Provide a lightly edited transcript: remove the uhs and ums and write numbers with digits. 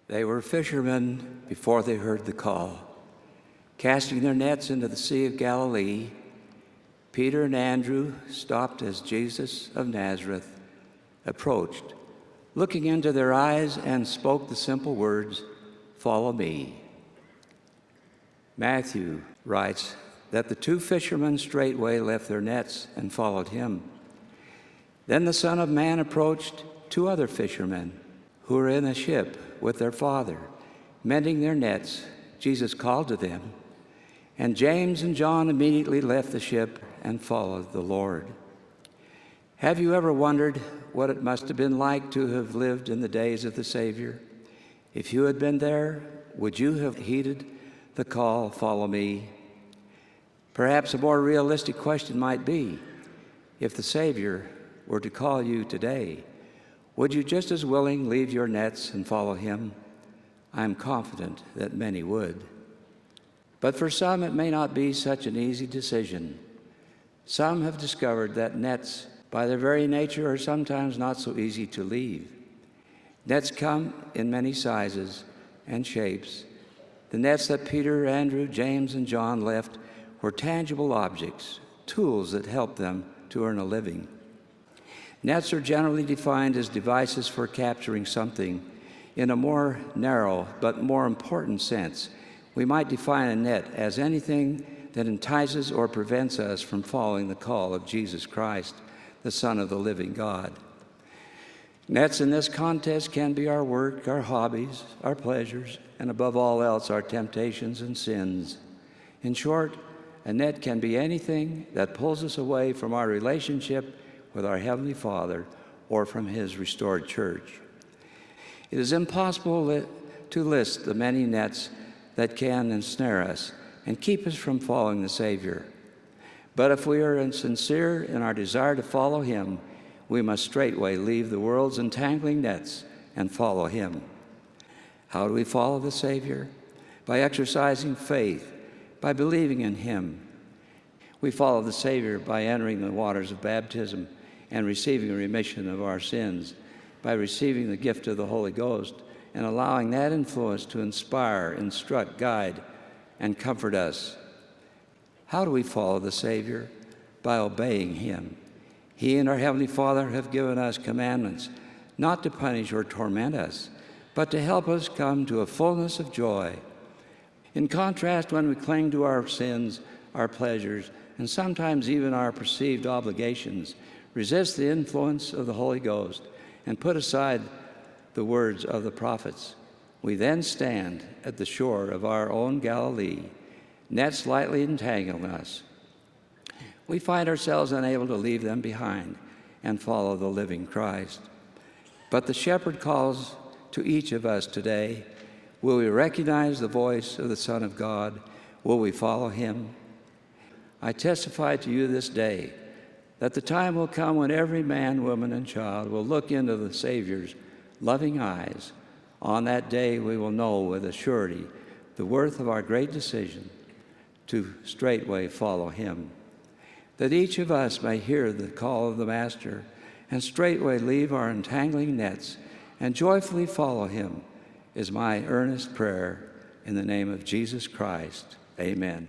They were fishermen before they heard the call. Casting their nets into the Sea of Galilee, Peter and Andrew stopped as Jesus of Nazareth approached, looking into their eyes, and spoke the simple words, "Follow me." Matthew writes that the two fishermen straightway left their nets and followed him. Then the Son of Man approached two other fishermen who were in a ship with their father, mending their nets. Jesus called to them, and James and John immediately left the ship and followed the Lord. Have you ever wondered what it must have been like to have lived in the days of the Savior? If you had been there, would you have heeded the call, "Follow me"? Perhaps a more realistic question might be, if the Savior were to call you today, would you just as willing leave your nets and follow him? I am confident that many would. But for some, it may not be such an easy decision. Some have discovered that nets, by their very nature, are sometimes not so easy to leave. Nets come in many sizes and shapes. The nets that Peter, Andrew, James, and John left were tangible objects, tools that help them to earn a living. Nets are generally defined as devices for capturing something. In a more narrow but more important sense, we might define a net as anything that entices or prevents us from following the call of Jesus Christ, the Son of the living God. Nets in this context can be our work, our hobbies, our pleasures, and above all else, our temptations and sins. In short, a net can be anything that pulls us away from our relationship with our Heavenly Father or from His restored church. It is impossible to list the many nets that can ensnare us and keep us from following the Savior. But if we are sincere in our desire to follow Him, we must straightway leave the world's entangling nets and follow Him. How do we follow the Savior? By exercising faith, by believing in Him. We follow the Savior by entering the waters of baptism and receiving a remission of our sins, by receiving the gift of the Holy Ghost and allowing that influence to inspire, instruct, guide, and comfort us. How do we follow the Savior? By obeying Him. He and our Heavenly Father have given us commandments, not to punish or torment us, but to help us come to a fullness of joy. In contrast, when we cling to our sins, our pleasures, and sometimes even our perceived obligations, resist the influence of the Holy Ghost, and put aside the words of the prophets, we then stand at the shore of our own Galilee, nets lightly entangling us. We find ourselves unable to leave them behind and follow the living Christ. But the shepherd calls to each of us today. Will we recognize the voice of the Son of God? Will we follow Him? I testify to you this day that the time will come when every man, woman, and child will look into the Savior's loving eyes. On that day, we will know with a surety the worth of our great decision to straightway follow Him. That each of us may hear the call of the Master and straightway leave our entangling nets and joyfully follow Him is my earnest prayer in the name of Jesus Christ. Amen.